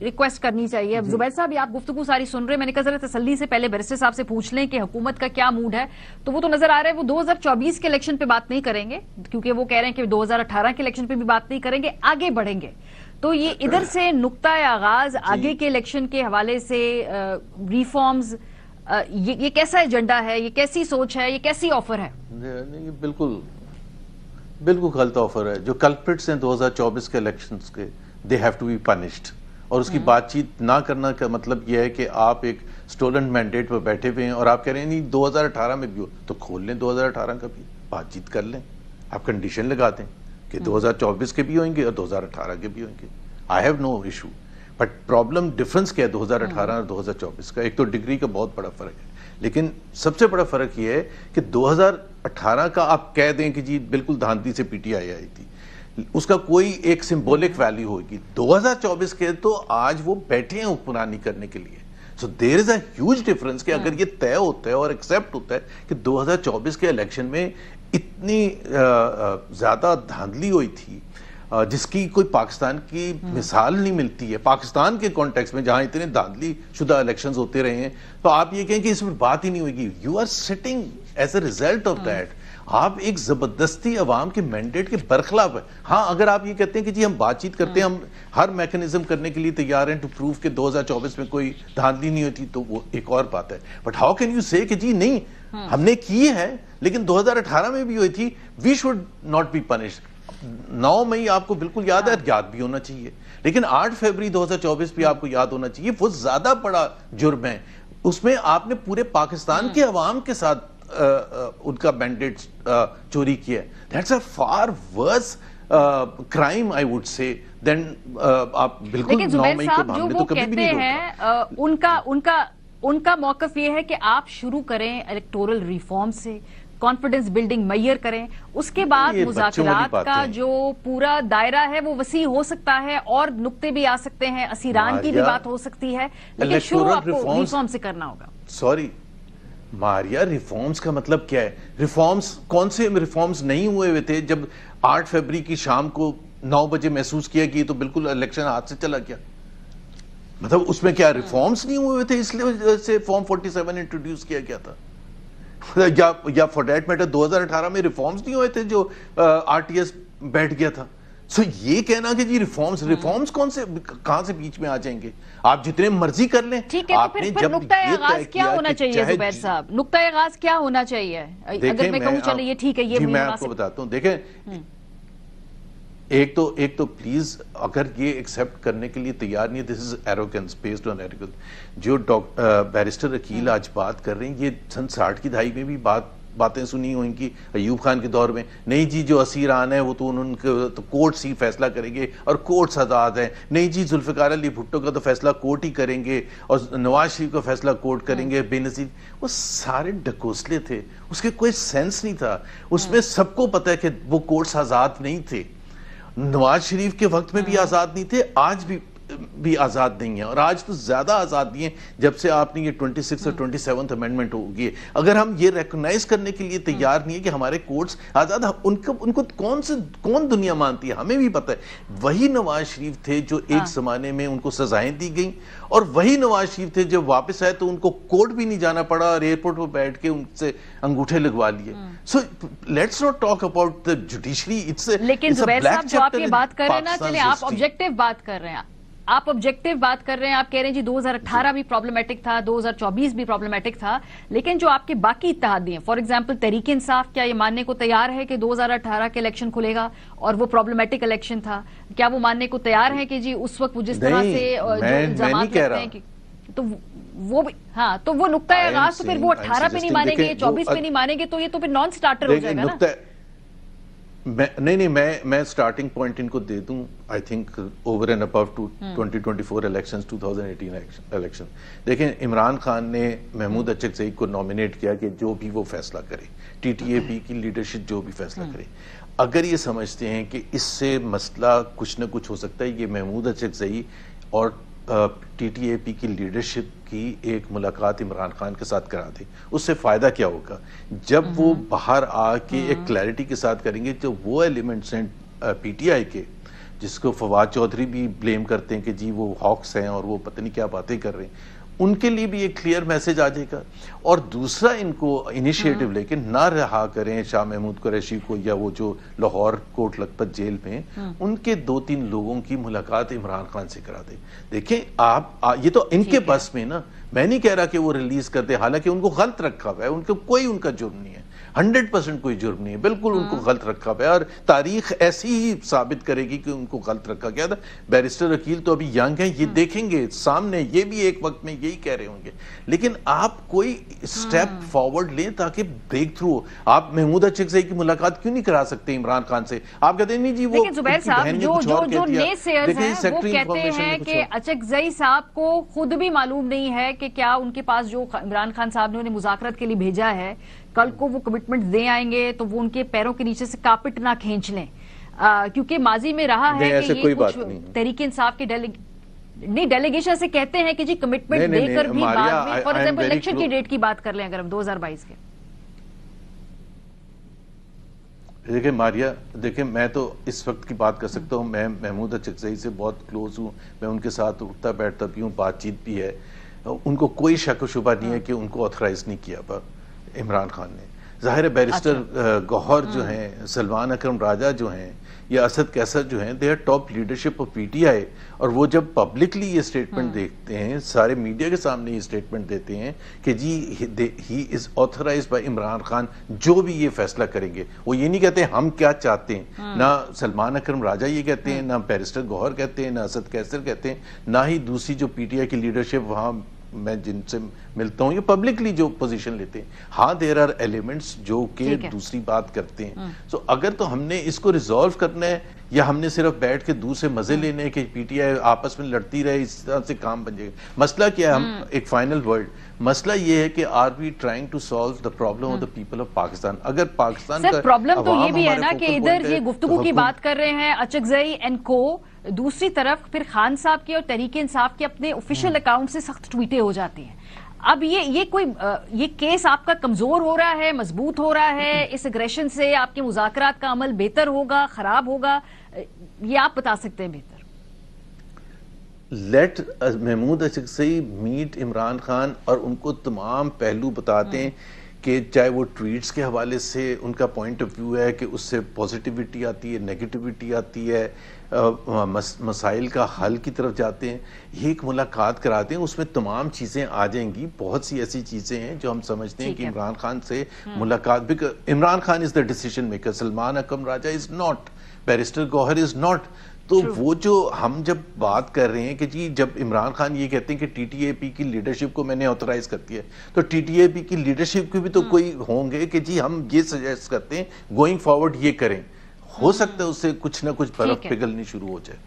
Request کرنی چاہیے. زبیر صاحب یہ آپ گفتگو ساری سن رہے ہیں, میں نے کہا ذرا تسلی سے پہلے بیرسٹر صاحب سے پوچھ لیں کہ حکومت کا کیا موڈ ہے. تو وہ تو نظر آ رہا ہے وہ 2024 کے الیکشن پہ بات نہیں کریں گے, کیونکہ وہ کہہ رہے ہیں کہ 2018 کے الیکشن پہ بھی بات نہیں کریں گے, آگے بڑھیں گے. تو یہ ادھر سے نقطۂ آغاز آگے کے الیکشن کے حوالے سے ریفارمز, یہ کیسا ایجنڈا ہے, یہ کیسی سوچ ہے, یہ کیسی آفر ہے؟ بالکل غلط آفر ہے. جو کلپرٹس ہیں 2024 کے الیکشنز کے, they have to be punished. اور اس کی بات چیت نہ کرنا کا مطلب یہ ہے کہ آپ ایک سٹولن مینڈیٹ پر بیٹھے ہوئے ہیں اور آپ کہہ رہے ہیں نہیں 2018 میں بھی ہو تو کھول لیں, 2018 کا بھی بات چیت کر لیں, آپ کنڈیشن لگا دیں کہ 2024 کے بھی ہوئیں گے اور 2018 کے بھی ہوئیں گے. I have no issue. But problem difference کیا ہے 2018 اور 2024 کا؟ ایک تو ڈگری کا بہت بڑا فرق ہے, لیکن سب سے بڑا فرق یہ ہے کہ 2018 کا آپ کہہ دیں کہ جی بالکل دھاندلی سے پی ٹی آئی آئی تھی, اس کا کوئی ایک سمبولک ویلیو ہوگی. 2024 کے تو آج وہ بیٹھے ہیں حکمرانی کرنے کے لیے. سو دیر از اے ہیوج ڈفرنس کہ اگر یہ طے ہوتا ہے اور ایکسیپٹ ہوتا ہے کہ 2024 کے الیکشن میں اتنی زیادہ دھاندلی ہوئی تھی جس کی کوئی پاکستان کی مثال نہیں ملتی ہے, پاکستان کے کانٹیکس میں جہاں اتنے دھاندلی شدہ الیکشنز ہوتے رہے ہیں, تو آپ یہ کہیں کہ اس پر بات ہی نہیں ہوگی. You are sitting as a result of that, آپ ایک زبردستی عوام کے مینڈیٹ کے برخلاف ہے. ہاں اگر آپ یہ کہتے ہیں کہ جی ہم بات چیت کرتے ہیں, ہم ہر میکنزم کرنے کے لیے تیار ہیں ٹو پروف کہ 2024 میں کوئی دھاندلی نہیں ہوتی, تو وہ ایک اور بات ہے. بٹ ہاؤ کین یو سے کہ جی نہیں ہم نے کی ہے لیکن 2018 میں بھی ہوئی تھی, we should not be punished. 9 مئی آپ کو بالکل یاد ہے, یاد بھی ہونا چاہیے, لیکن 8 فروری 2024 بھی آپ کو یاد ہونا چاہیے. وہ زیادہ بڑا جرم ہے, اس میں آپ نے پورے پاکستان کے عوام کے ساتھ ان کا مینڈیٹ چوری کیا ہے. That's a far worse crime I would say then آپ بالکل 9 مئی کے معاملے تو کبھی بھی نہیں ہیں. ان کا موقف یہ ہے کہ آپ شروع کریں الیکٹورل ریفارم سے, کانفیڈنس بلڈنگ میئر کریں, اس کے بعد مذاکرات کا جو پورا دائرہ ہے وہ وسیع ہو سکتا ہے اور نقطے بھی آ سکتے ہیں, اسیران کی بھی بات ہو سکتی ہے, لیکن شروع آپ کو ریفارم سے کرنا ہوگا. سوری ماریا, ریفارمز کا مطلب کیا ہے؟ ریفارمز کون سے ریفارمز نہیں ہوئے تھے جب 8 فروری کی شام کو 9 بجے محسوس کیا کہ یہ تو بالکل الیکشن ہاتھ سے چلا گیا؟ مطلب اس میں کیا ریفارمز نہیں ہوئے تھے اس لیے سے فارم 47 انٹروڈیوس کیا گیا تھا؟ یا فور دیٹ میٹر 2018 میں ریفارمز نہیں ہوئے تھے جو آر ٹی ایس بیٹھ گیا تھا؟ سو یہ کہنا کہ جی ریفارمز کون سے کہاں سے بیچ میں آ جائیں گے؟ آپ جتنے مرضی کر لیں. ٹھیک ہے, تو پھر نقطۂ آغاز کیا ہونا چاہیے زبیر صاحب؟ نقطۂ آغاز کیا ہونا چاہیے اگر میں کہوں چلے یہ ٹھیک ہے, یہ میں آپ کو بتاتا ہوں. دیکھیں ایک تو پلیز اگر یہ ایکسیپٹ کرنے کے لیے تیار نہیں ہے, دس از ایروگنس بیسڈ آن ایروگنس. جو بیرسٹر عقیل آج بات کر رہے ہیں, یہ سن 60 کی دہائی میں بھی باتیں سنی ہوئیں کی ایوب خان کے دور میں, نہیں جی جو اسیران ہیں وہ تو ان کے کورٹس ہی فیصلہ کریں گے اور کورٹس آزاد ہیں, نہیں جی ذوالفقار علی بھٹو کا تو فیصلہ کورٹ ہی کریں گے اور نواز شریف کا فیصلہ کورٹ کریں گے, بے نظیر. وہ سارے ڈکوسلے تھے, اس کے کوئی سینس نہیں تھا. اس میں سب کو پتہ ہے کہ وہ کورٹس آزاد نہیں تھے. نواز شریف کے وقت میں بھی آزاد نہیں تھے, آج بھی آزاد نہیں ہیں, اور آج تو زیادہ آزاد نہیں ہیں جب سے آپ نے یہ 26 اور 27 امینڈمنٹ ہوگی. اگر ہم یہ ریکگنائز کرنے کے لیے تیار نہیں ہے کہ ہمارے کورٹس آزاد, ان کو کون دنیا مانتی ہے؟ ہمیں بھی پتہ ہے. وہی نواز شریف تھے جو ایک زمانے میں ان کو سزائیں دی گئیں, اور وہی نواز شریف تھے جب واپس آئے تو ان کو کورٹ بھی نہیں جانا پڑا اور ایئرپورٹ پر بیٹھ کے ان سے انگوٹھے لگوا لیے. So let's not talk about the judiciary. لیکن زبیر صاحب جو آپ یہ بات کر رہے ہیں نا, چلیں آپ آبجیکٹیو بات کر رہے ہیں, آپ آبجیکٹیو بات کر رہے ہیں, آپ کہہ رہے ہیں جی 2018 بھی پرابلمیٹک تھا, 2024 بھی پرابلمیٹک تھا, لیکن جو آپ کے باقی اتحادی ہیں, فار ایگزامپل تحریک انصاف, کیا یہ ماننے کو تیار ہے کہ 2018 کے الیکشن کھلے گا اور وہ پرابلمیٹک الیکشن تھا؟ کیا وہ ماننے کو تیار ہیں کہ جی اس وقت وہ جس طرح سے جو الزامات لگتے ہیں تو وہ بھی, ہاں تو وہ نقطۂ آغاز تو پھر وہ 18 پہ نہیں مانیں گے, 24 پہ نہیں مانیں گے, تو یہ تو پھر نان سٹارٹر ہو جائے گا نا. نہیں میں سٹارٹنگ پوائنٹ ان کو دے دوں. I think over and above to 2024 elections, 2018 election. دیکھیں عمران خان نے محمود اچکزئی کو نامینیٹ کیا کہ جو بھی وہ فیصلہ کرے, ٹی ٹی اے پی کی لیڈرشپ جو بھی فیصلہ کرے. اگر یہ سمجھتے ہیں کہ اس سے مسئلہ کچھ نہ کچھ ہو سکتا ہے, یہ محمود اچکزئی اور ٹی ٹی اے پی کی لیڈرشپ کی ایک ملاقات عمران خان کے ساتھ کرا دیں. اس سے فائدہ کیا ہوگا؟ جب وہ باہر آ کے ایک کلیئرٹی کے ساتھ کریں گے, تو وہ ایلیمنٹس ہیں پی ٹی آئی کے جس کو فواد چودھری بھی بلیم کرتے ہیں کہ جی وہ ہاکس ہیں اور وہ پتہ نہیں کیا باتیں کر رہے ہیں، ان کے لیے بھی ایک کلیئر میسج آ جائے گا. اور دوسرا ان کو انیشیٹو لے کے نہ رہا کریں شاہ محمود قریشی کو یا وہ جو لاہور کوٹ لکھپت جیل میں ان کے 2-3 لوگوں کی ملاقات عمران خان سے کرا دیں. دیکھیں آپ یہ تو ان کے بس میں نا، میں نہیں کہہ رہا کہ وہ ریلیز کر دے، حالانکہ ان کو غلط رکھا ہوا ہے، ان کو کوئی ان کا جرم نہیں ہے، 100% کوئی جرم نہیں ہے، بالکل ان کو غلط رکھا ہوا ہے اور تاریخ ایسی ہی ثابت کرے گی کہ ان کو غلط رکھا گیا تھا. بیرسٹر عقیل تو ابھی ینگ ہیں، یہ دیکھیں گے سامنے، یہ بھی ایک وقت میں یہی کہہ رہے ہوں گے، لیکن آپ کوئی سٹیپ فارورڈ لیں تاکہ بریک تھرو. آپ محمود اچکزئی کی ملاقات کیوں نہیں کرا سکتے عمران خان سے؟ آپ کہتے ہیں نہیں جی وہ لیکن زبیر صاحب جو نئے سیئرز ہیں وہ کہتے ہیں کہ اچکزئی صاحب کو خود بھی معلوم نہیں ہے کہ کیا ان کے پاس جو عمران خان صاحب نے انہیں مذاکرات کے لیے بھیجا ہے کل کو وہ کمٹمنٹ دے آئیں گے تو وہ ان کے پیروں کے نیچے سے کارپٹ نہ کھینچ لیں، کیونکہ ماضی میں رہا ہے کہ یہ کچھ تحریک انصاف کے ڈیلیگیشن سے کہتے ہیں کہ جی کمٹمنٹ دے کر بھی بعد میں فار ایگزامپل الیکشن کی ڈیٹ کی بات کر لیں اگر ہم 2022 کے. دیکھیں ماریا، دیکھیں میں تو اس وقت کی بات کر سکتا ہوں، میں محمود اچکزئی سے بہت کلوز ہوں، میں ان کے ساتھ اٹھتا بیٹھتا بھی ہوں، بات چیت بھی ہے، ان کو کوئی شک و شبہ نہیں ہے کہ ان کو آتھرائز نہیں کیا عمران خان نے. ظاہر ہے بیرسٹر گوہر جو ہیں، سلمان اکرم راجہ جو ہیں یا اسد کیسر جو ہیں، they are top leadership of P T I, اور وہ جب پبلکلی یہ سٹیٹمنٹ دیکھتے ہیں، سارے میڈیا کے سامنے یہ سٹیٹمنٹ دیتے ہیں کہ جی ہی از آتھرائزڈ بائی عمران خان جو بھی یہ فیصلہ کریں گے. وہ یہ نہیں کہتے ہم کیا چاہتے ہیں، نہ سلمان اکرم راجہ یہ کہتے ہیں، نہ بیرسٹر گوہر کہتے ہیں، نہ اسد کیسر کہتے ہیں، نہ ہی دوسری جو پی ٹی آئی کی لیڈرشپ وہاں میں جن سے ملتا ہوں یہ پبلکلی جو پوزیشن لیتے ہیں. ہاں دیر آر ایلیمنٹس جو کہ دوسری بات کرتے ہیں. سو اگر تو ہم نے اس کو ریزالو کرنا ہے یا ہم نے صرف بیٹھ کے دوسرے مزے لینے ہیں کہ پی ٹی آئی آپس میں لڑتی رہے، اس طرح سے کام بن جائے گا. مسئلہ کیا ہے؟ ہم ایک فائنل ورڈ، مسئلہ یہ ہے کہ are we trying to solve the problem of the people of Pakistan. اگر پاکستان کا پرابلم تو یہ بھی ہے نا کہ ادھر یہ گفتگو کی بات کر رہے ہیں اچکزئی اینڈ کو، دوسری طرف پھر خان صاحب کی اور تحریک انصاف کے اپنے آفیشیل اکاؤنٹ سے سخت ٹویٹیں ہو جاتی ہیں. اب یہ کیس آپ کا کمزور ہو رہا ہے، مضبوط ہو رہا ہے، اس اگریشن سے آپ کے مذاکرات کا عمل بہتر ہوگا، خراب ہوگا، یہ آپ بتا سکتے ہیں بہتر. لیٹ محمود اچکزئی میٹ عمران خان اور ان کو تمام پہلو بتاتے ہیں کہ چاہے وہ ٹویٹس کے حوالے سے ان کا پوائنٹ آف ویو ہے کہ اس سے پازیٹیوٹی آتی ہے، نیگیٹیوٹی آتی ہے، مسائل کا حل کی طرف جاتے ہیں. یہ ایک ملاقات کراتے ہیں، اس میں تمام چیزیں آ جائیں گی. بہت سی ایسی چیزیں ہیں جو ہم سمجھتے ہیں کہ عمران خان سے ملاقات، Imran Khan is the decision maker, Salman Akram Raja is not, barrister Gohar is not. تو وہ جو ہم جب بات کر رہے ہیں کہ جی جب عمران خان یہ کہتے ہیں کہ ٹی ٹی اے پی کی لیڈرشپ کو میں نے آتھرائز کر دیا ہے، تو ٹی ٹی اے پی کی لیڈرشپ کی بھی تو کوئی ہوں گے کہ جی ہم یہ سجیسٹ کرتے ہیں گوئنگ فارورڈ یہ کریں. ہو سکتا ہے اس سے کچھ نہ کچھ برف پگھلنی شروع ہو جائے.